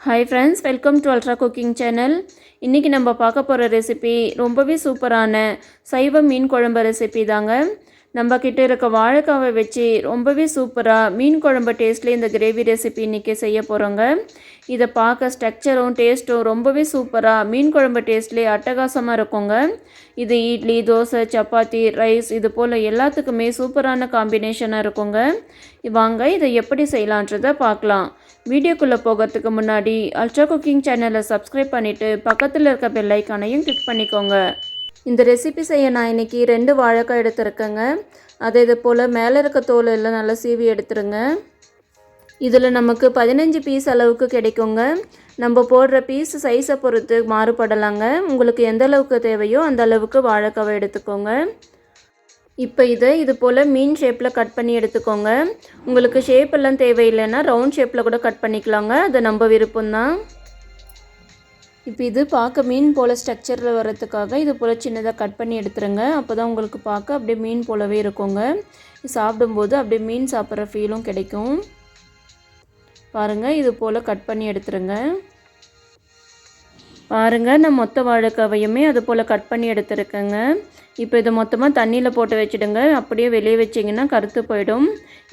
Hi friends, welcome to ultra cooking channel. இன்றைக்கி நம்ம பார்க்க போகிற ரெசிபி ரொம்பவே சூப்பரான சைவ மீன் குழம்பு ரெசிபி தாங்க. நம்ம கிட்ட இருக்க வாழைக்காவை வச்சு ரொம்பவே சூப்பராக மீன் குழம்பு டேஸ்ட்லேயே இந்த கிரேவி ரெசிபி இன்றைக்கி செய்ய போகிறோங்க. இதை பார்க்க ஸ்ட்ரக்சரும் டேஸ்ட்டும் ரொம்பவே சூப்பராக மீன் குழம்பு டேஸ்ட்லேயே அட்டகாசமாக இருக்குங்க. இது இட்லி, தோசை, சப்பாத்தி, ரைஸ் இது போல் எல்லாத்துக்குமே சூப்பரான காம்பினேஷனாக இருக்குங்க. வாங்க இதை எப்படி செய்யலான்றதை பார்க்கலாம். வீடியோக்குள்ளே போகிறதுக்கு முன்னாடி அல்ட்ரா குக்கிங் சேனலை சப்ஸ்கிரைப் பண்ணிவிட்டு பக்கத்தில் இருக்க பெல் ஐக்கானையும் கிளிக் பண்ணிக்கோங்க. இந்த ரெசிபி செய்ய நான் இன்றைக்கி 2 வாழைக்காய் எடுத்துருக்கேங்க. அதை இது போல் மேலே இருக்க தோல் எல்லாம் நல்லா சீவி எடுத்துருங்க. இதில் நமக்கு 15 பீஸ் அளவுக்கு கிடைக்குங்க. நம்ம போடுற பீஸ் சைஸை பொறுத்து மாறுபடலாங்க. உங்களுக்கு எந்த அளவுக்கு தேவையோ அந்த அளவுக்கு வாழைக்காவை எடுத்துக்கோங்க. இப்போ இது போல் மீன் ஷேப்பில் கட் பண்ணி எடுத்துக்கோங்க. உங்களுக்கு ஷேப் எல்லாம் தேவையில்லைன்னா ரவுண்ட் ஷேப்பில் கூட கட் பண்ணிக்கலாங்க. அது நம்ம விருப்பம்தான். இப்போ இது பார்க்க மீன் போல் ஸ்ட்ரக்சரில் வர்றதுக்காக இது போல் சின்னதாக கட் பண்ணி எடுத்துருங்க. அப்போ தான் உங்களுக்கு பார்க்க அப்படியே மீன் போலவே இருக்குங்க. சாப்பிடும்போது அப்படியே மீன் சாப்பிட்ற ஃபீலும் கிடைக்கும். பாருங்கள், இது போல் கட் பண்ணி எடுத்துருங்க. பாருங்கள், நான் மொத்த வாழைக்காவையுமே அது போல் கட் பண்ணி எடுத்துருக்கேங்க. இப்போ இதை மொத்தமாக தண்ணியில் போட்டு வச்சுடுங்க. அப்படியே வெளியே வச்சிங்கன்னா கருத்து போயிடும்.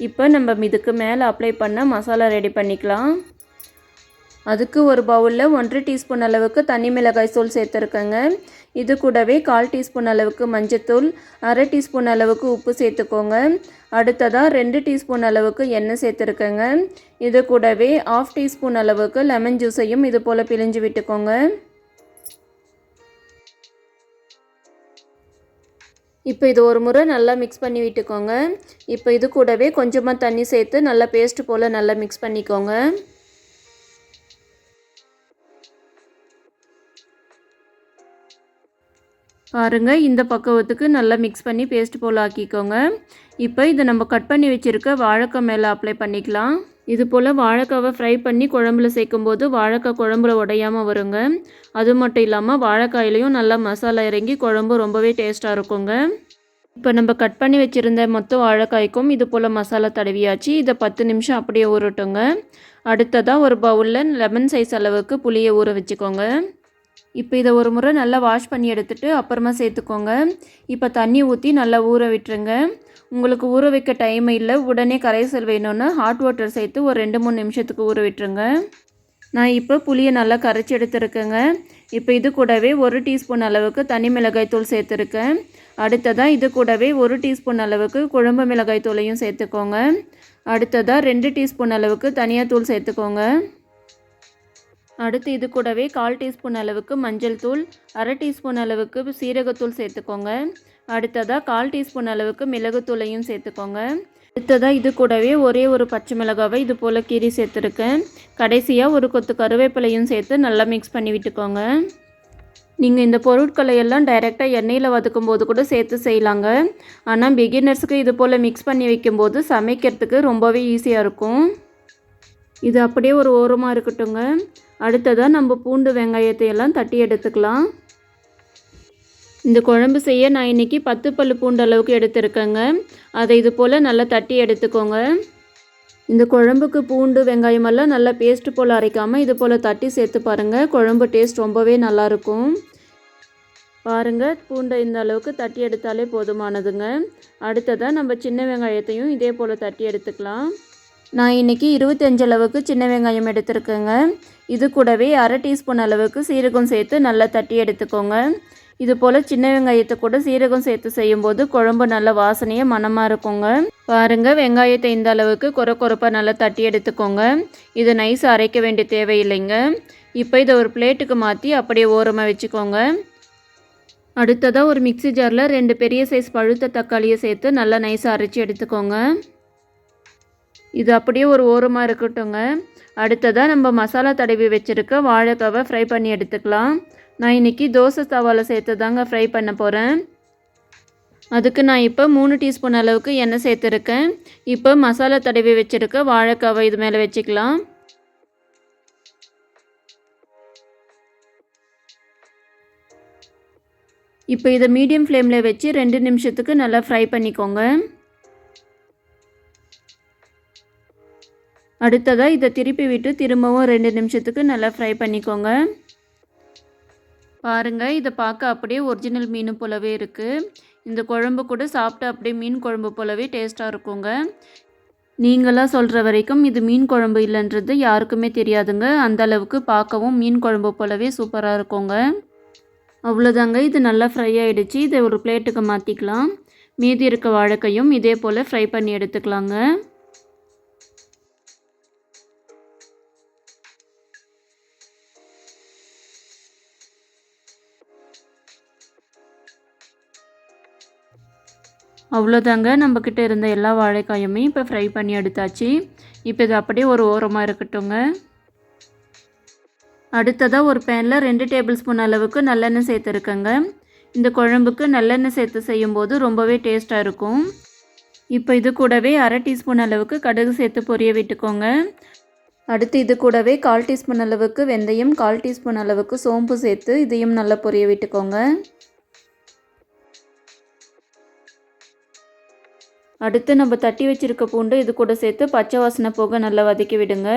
இப்போ நம்ம இதுக்கு மேலே அப்ளை பண்ண மசாலா ரெடி பண்ணிக்கலாம். அதுக்கு ஒரு பவுலில் 1 டீஸ்பூன் அளவுக்கு தனி மிளகாய் தூள் சேர்த்துருக்கேங்க. இது கூடவே 1/4 டீஸ்பூன் அளவுக்கு மஞ்சத்தூள், 1/2 டீஸ்பூன் அளவுக்கு உப்பு சேர்த்துக்கோங்க. அடுத்ததாக 2 டீஸ்பூன் அளவுக்கு எண்ணெய் சேர்த்துருக்கேங்க. இது கூடவே 1/2 டீஸ்பூன் அளவுக்கு லெமன் ஜூஸையும் இது போல் பிழிஞ்சு விட்டுக்கோங்க. இப்போ இது ஒரு முறை நல்லா மிக்ஸ் பண்ணி விட்டுக்கோங்க. இப்போ இது கூடவே கொஞ்சமாக தண்ணி சேர்த்து நல்லா பேஸ்ட் போல் நல்லா மிக்ஸ் பண்ணிக்கோங்க. பாருங்கள், இந்த பக்குவத்துக்கு நல்லா மிக்ஸ் பண்ணி பேஸ்ட் போல் ஆக்கிக்கோங்க. இப்போ இதை நம்ம கட் பண்ணி வச்சுருக்க வாழைக்காய் மேலே அப்ளை பண்ணிக்கலாம். இது போல் வாழைக்காவை ஃப்ரை பண்ணி குழம்புல சேர்க்கும்போது வாழைக்காய் குழம்புல உடையாமல் வருங்க. அது மட்டும் இல்லாமல் வாழைக்காயிலையும் நல்லா மசாலா இறங்கி குழம்பு ரொம்பவே டேஸ்ட்டாக இருக்குங்க. இப்போ நம்ம கட் பண்ணி வச்சுருந்த மொத்த வாழைக்காய்க்கும் இது போல் மசாலா தடவியாச்சு. இதை 10 நிமிஷம் அப்படியே ஊறட்டுங்க. அடுத்ததாக ஒரு பவுலில் லெமன் சைஸ் அளவுக்கு புளியை ஊற வச்சுக்கோங்க. இப்போ இதை ஒரு முறை நல்லா வாஷ் பண்ணி எடுத்துகிட்டு அப்புறமா சேர்த்துக்கோங்க. இப்போ தண்ணி ஊற்றி நல்லா ஊற விட்டுருங்க. உங்களுக்கு ஊற வைக்க டைம் இல்லை, உடனே கரைசல் வேணும்னா ஹாட் வாட்டர் சேர்த்து ஒரு 2-3 நிமிஷத்துக்கு ஊற விட்டுருங்க. நான் இப்போ புளியை நல்லா கரைச்சி எடுத்துருக்கேங்க. இப்போ இது கூடவே 1 டீஸ்பூன் அளவுக்கு தனி மிளகாய் தூள் சேர்த்துருக்கேன். அடுத்ததாக இது கூடவே 1 டீஸ்பூன் அளவுக்கு குழம்பு மிளகாய் தூளையும் சேர்த்துக்கோங்க. அடுத்ததாக 2 டீஸ்பூன் அளவுக்கு தனியாத்தூள் சேர்த்துக்கோங்க. அடுத்து இது கூடவே 1/4 டீஸ்பூன் அளவுக்கு மஞ்சள் தூள், 1/2 டீஸ்பூன் அளவுக்கு சீரகத்தூள் சேர்த்துக்கோங்க. அடுத்ததாக 1/4 டீஸ்பூன் அளவுக்கு மிளகுத்தூளையும் சேர்த்துக்கோங்க. அடுத்ததாக இது கூடவே ஒரே ஒரு பச்சை மிளகாவை இது போல் கீரி சேர்த்துருக்கேன். கடைசியாக ஒரு கொத்து கருவேப்பிலையும் சேர்த்து நல்லா மிக்ஸ் பண்ணி விட்டுக்கோங்க. நீங்கள் இந்த பொருட்களை எல்லாம் டைரெக்டாக எண்ணெயில் வதக்கும் போது கூட சேர்த்து செய்யலாங்க. ஆனால் பிகினர்ஸுக்கு இது போல் மிக்ஸ் பண்ணி வைக்கும்போது சமைக்கிறதுக்கு ரொம்பவே ஈஸியாக இருக்கும். இது அப்படியே ஒரு ஓரமாக இருக்கட்டுங்க. அடுத்ததாக நம்ம பூண்டு வெங்காயத்தை எல்லாம் தட்டி எடுத்துக்கலாம். இந்த குழம்பு செய்ய நான் இன்றைக்கி 10 பல்லு பூண்டு அளவுக்கு எடுத்துருக்கேங்க. அதை இது போல் நல்லா தட்டி எடுத்துக்கோங்க. இந்த குழம்புக்கு பூண்டு வெங்காயமெல்லாம் நல்லா பேஸ்ட்டு போல் அரைக்காமல் இது போல் தட்டி சேர்த்து பாருங்கள். குழம்பு டேஸ்ட் ரொம்பவே நல்லாயிருக்கும். பாருங்கள், பூண்டை இந்த அளவுக்கு தட்டி எடுத்தாலே போதுமானதுங்க. அடுத்ததாக நம்ம சின்ன வெங்காயத்தையும் இதே போல் தட்டி எடுத்துக்கலாம். நான் இன்றைக்கி 25 அளவுக்கு சின்ன வெங்காயம் எடுத்துருக்கேங்க. இது கூடவே 1/2 டீஸ்பூன் அளவுக்கு சீரகம் சேர்த்து நல்லா தட்டி எடுத்துக்கோங்க. இது போல் சின்ன வெங்காயத்தை கூட சீரகம் சேர்த்து செய்யும்போது குழம்பு நல்ல வாசனையாக மணமாக இருக்குங்க. பாருங்கள், வெங்காயத்தை இந்த அளவுக்கு கொரப்பாக நல்லா தட்டி எடுத்துக்கோங்க. இது நைஸாக அரைக்க வேண்டிய தேவையில்லைங்க. இப்போ இதை ஒரு பிளேட்டுக்கு மாற்றி அப்படியே ஓரமாக வச்சுக்கோங்க. அடுத்ததாக ஒரு மிக்ஸி ஜாரில் 2 பெரிய சைஸ் பழுத்த தக்காளியை சேர்த்து நல்லா நைஸாக அரைச்சி எடுத்துக்கோங்க. இது அப்படியே ஒரு ஓரமாக இருக்கட்டுங்க. அடுத்ததாக நம்ம மசாலா தடவி வச்சுருக்க வாழைக்காவை ஃப்ரை பண்ணி எடுத்துக்கலாம். நான் இன்றைக்கி தோசை தவாவில் சேர்த்து தாங்க ஃப்ரை பண்ண போகிறேன். அதுக்கு நான் இப்போ 3 டீஸ்பூன் அளவுக்கு எண்ணெய் சேர்த்துருக்கேன். இப்போ மசாலா தடவி வச்சுருக்க வாழைக்காவை இது மேலே வச்சுக்கலாம். இப்போ இதை மீடியம் ஃப்ளேமில் வச்சு 2 நிமிஷத்துக்கு நல்லா ஃப்ரை பண்ணிக்கோங்க. அடுத்ததாக இதை திருப்பி விட்டு திரும்பவும் 2 நிமிஷத்துக்கு நல்லா ஃப்ரை பண்ணிக்கோங்க. பாருங்கள், இதை பார்க்க அப்படியே ஒரிஜினல் மீன் போலவே இருக்குது. இந்த குழம்பு கூட சாப்பிட்டா அப்படியே மீன் குழம்பு போலவே டேஸ்ட்டாக இருக்குங்க. நீங்களாக சொல்கிற வரைக்கும் இது மீன் குழம்பு இல்லைன்றது யாருக்குமே தெரியாதுங்க. அந்த அளவுக்கு பார்க்கவும் மீன் குழம்பு போலவே சூப்பராக இருக்குங்க. அவ்வளோதாங்க, இது நல்லா ஃப்ரை ஆகிடுச்சு. இதை ஒரு பிளேட்டுக்கு மாற்றிக்கலாம். மீதி இருக்க வாழைக்காயும் இதே போல் ஃப்ரை பண்ணி எடுத்துக்கலாங்க. அவ்வளோதாங்க, நம்மக்கிட்ட இருந்த எல்லா வாழைக்காயுமே இப்போ ஃப்ரை பண்ணி எடுத்தாச்சு. இப்போ இது அப்படியே ஒரு ஓரமாக இருக்கட்டுங்க. அடுத்ததாக ஒரு பேனில் 2 டேபிள் ஸ்பூன் அளவுக்கு நல்லெண்ணெய் சேர்த்துருக்கேங்க. இந்த குழம்புக்கு நல்லெண்ணெய் சேர்த்து செய்யும்போது ரொம்பவே டேஸ்ட்டாக இருக்கும். இப்போ இது கூடவே 1/2 டீஸ்பூன் அளவுக்கு கடுகு சேர்த்து பொரிய விட்டுக்கோங்க. அடுத்து இது கூடவே 1/4 டீஸ்பூன் அளவுக்கு வெந்தயம், 1/4 டீஸ்பூன் அளவுக்கு சோம்பு சேர்த்து இதையும் நல்லா பொரிய விட்டுக்கோங்க. அடுத்து நம்ம தட்டி வச்சுருக்க பூண்டு இது கூட சேர்த்து பச்சை வாசனை போக நல்லா வதக்கி விடுங்க.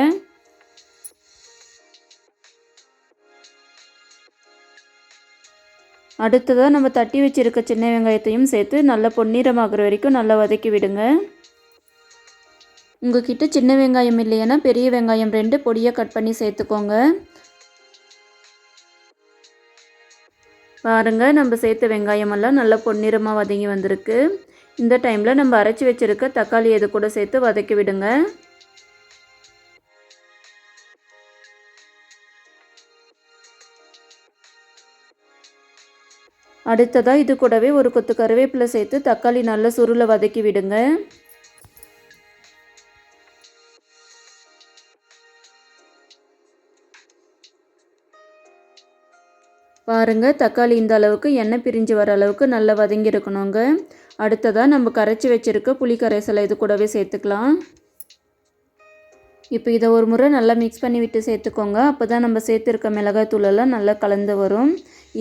அடுத்ததாக நம்ம தட்டி வச்சுருக்க சின்ன வெங்காயத்தையும் சேர்த்து நல்லா பொன்னிறமாகிற வரைக்கும் நல்லா வதக்கி விடுங்க. உங்ககிட்ட சின்ன வெங்காயம் இல்லைன்னா பெரிய வெங்காயம் 2 பொடியாக கட் பண்ணி சேர்த்துக்கோங்க. பாருங்கள், நம்ம சேர்த்த வெங்காயமெல்லாம் நல்லா பொன்னிறமாக வதங்கி வந்திருக்கு. இந்த டைமில் நம்ம அரைச்சி வச்சுருக்க தக்காளி இது கூட சேர்த்து வதக்கி விடுங்க. அடுத்ததாக இது கூடவே ஒரு கொத்து கருவேப்பிலை சேர்த்து தக்காளி நல்லா சுருளை வதக்கி விடுங்க. பாருங்கள், தக்காளி இந்த அளவுக்கு எண்ணெய் பிரிஞ்சு வர அளவுக்கு நல்லா வதங்கி இருக்கணுங்க. அடுத்ததாக நம்ம கரைச்சி வச்சுருக்க புளி கரைசலை இது கூடவே சேர்த்துக்கலாம். இப்போ இதை ஒரு முறை நல்லா மிக்ஸ் பண்ணி விட்டு சேர்த்துக்கோங்க. அப்போ தான் நம்ம சேர்த்துருக்க மிளகாய் தூளெல்லாம் நல்லா கலந்து வரும்.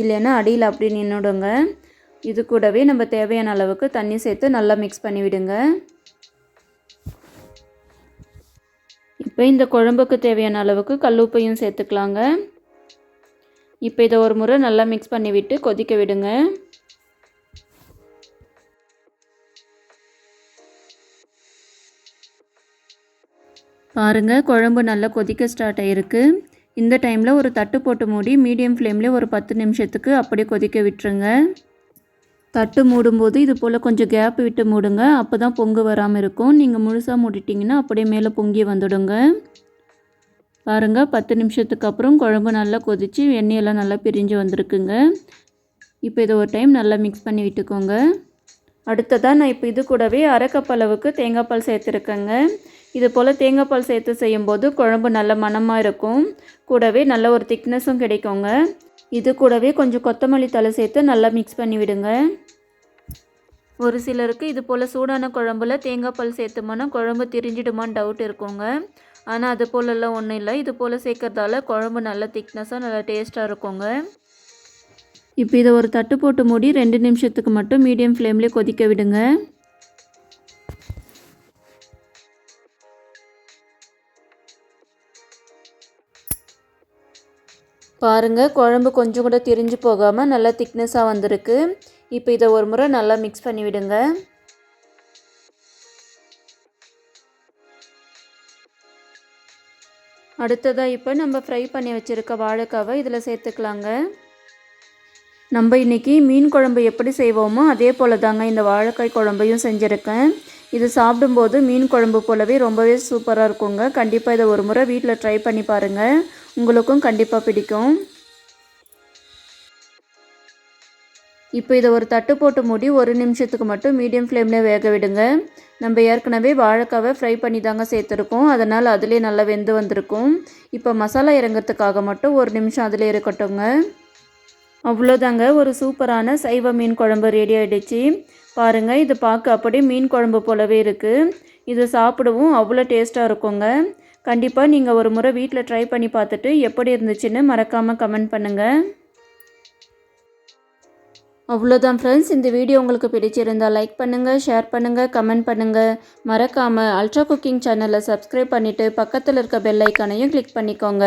இல்லைன்னா அடியில் அப்படி நின்றுடுங்க. இது கூடவே நம்ம தேவையான அளவுக்கு தண்ணி சேர்த்து நல்லா மிக்ஸ் பண்ணி விடுங்க. இப்போ இந்த குழம்புக்கு தேவையான அளவுக்கு கல்லுப்பையும் சேர்த்துக்கலாங்க. இப்போ இதை ஒரு முறை நல்லா மிக்ஸ் பண்ணி விட்டு கொதிக்க விடுங்க. பாருங்கள், குழம்பு நல்லா கொதிக்க ஸ்டார்ட் ஆகிருக்கு. இந்த டைமில் ஒரு தட்டு போட்டு மூடி மீடியம் ஃப்ளேம்லேயே ஒரு 10 நிமிஷத்துக்கு அப்படியே கொதிக்க விட்டுருங்க. தட்டு மூடும்போது இது போல் கொஞ்சம் கேப் விட்டு மூடுங்க. அப்போ தான் பொங்கு வராமல் இருக்கும். நீங்கள் முழுசாக மூடிட்டிங்கன்னா அப்படியே மேலே பொங்கி வந்துடுங்க. பாருங்கள், 10 நிமிஷத்துக்கு அப்புறம் குழம்பு நல்லா கொதித்து எண்ணெயெல்லாம் நல்லா பிரிஞ்சு வந்திருக்குங்க. இப்போ இதை ஒரு டைம் நல்லா மிக்ஸ் பண்ணி விட்டுக்கோங்க. அடுத்ததாக நான் இப்போ இது கூடவே 1/2 கப் அளவுக்கு தேங்காய் பால் சேர்த்துருக்கேங்க. இது போல் தேங்காய் பால் சேர்த்து செய்யும்போது குழம்பு நல்ல மணமாக இருக்கும். கூடவே நல்ல ஒரு திக்னஸும் கிடைக்குங்க. இது கூடவே கொஞ்சம் கொத்தமல்லி தழை சேர்த்து நல்லா மிக்ஸ் பண்ணி விடுங்க. ஒரு சிலருக்கு இது போல் சூடான குழம்புல தேங்காய் பால் சேர்த்துமோன்னா குழம்பு திரிஞ்சிடுமான்னு டவுட் இருக்குங்க. ஆனால் அது போலெல்லாம் ஒன்றும் இல்லை. இது போல் சேர்க்கறதால குழம்பு நல்லா திக்னஸாக நல்லா டேஸ்ட்டாக இருக்குங்க. இப்போ இதை ஒரு தட்டு போட்டு மூடி 2 நிமிஷத்துக்கு மட்டும் மீடியம் ஃப்ளேம்லேயே கொதிக்க விடுங்க. பாருங்கள், குழம்பு கொஞ்சம் கூட திரிஞ்சு போகாமல் நல்லா திக்னஸாக வந்திருக்கு. இப்போ இதை ஒரு முறை நல்லா மிக்ஸ் பண்ணி விடுங்க. அடுத்ததாக இப்போ நம்ம ஃப்ரை பண்ணி வச்சுருக்க வாழைக்காவை இதில் சேர்த்துக்கலாங்க. நம்ம இன்றைக்கி மீன் குழம்பு எப்படி செய்வோமோ அதே போல் தாங்க இந்த வாழைக்காய் குழம்பையும் செஞ்சுருக்கேன். இது சாப்பிடும்போது மீன் குழம்பு போலவே ரொம்பவே சூப்பராக இருக்குங்க. கண்டிப்பாக இதை ஒரு முறை வீட்டில் ட்ரை பண்ணி பாருங்கள். உங்களுக்கும் கண்டிப்பாக பிடிக்கும். இப்போ இதை ஒரு தட்டு போட்டு மூடி 1 நிமிஷத்துக்கு மட்டும் மீடியம் ஃப்ளேமில் வேக விடுங்க. நம்ம ஏற்கனவே வாழைக்காவை ஃப்ரை பண்ணி தாங்க சேர்த்துருக்கோம். அதனால் அதிலே நல்லா வெந்து வந்திருக்கும். இப்போ மசாலா இறங்கிறதுக்காக மட்டும் 1 நிமிஷம் அதிலே இருக்கட்டுங்க. அவ்வளோதாங்க, ஒரு சூப்பரான சைவ மீன் குழம்பு ரெடி ஆகிடுச்சு. பாருங்கள், இது பார்க்க அப்படியே மீன் குழம்பு போலவே இருக்குது. இது சாப்பிடவும் அவ்வளோ டேஸ்ட்டாக இருக்குங்க. கண்டிப்பாக நீங்கள் ஒரு முறை வீட்டில் ட்ரை பண்ணி பார்த்துட்டு எப்படி இருந்துச்சுன்னு மறக்காமல் கமெண்ட் பண்ணுங்கள். அவ்வளோதான் ஃப்ரெண்ட்ஸ். இந்த வீடியோ உங்களுக்கு பிடிச்சிருந்தால் லைக் பண்ணுங்கள், ஷேர் பண்ணுங்கள், கமெண்ட் பண்ணுங்கள். மறக்காமல் அல்ட்ரா குக்கிங் சேனலை சப்ஸ்கிரைப் பண்ணிவிட்டு பக்கத்தில் இருக்க பெல் ஐக்கானையும் கிளிக் பண்ணிக்கோங்க.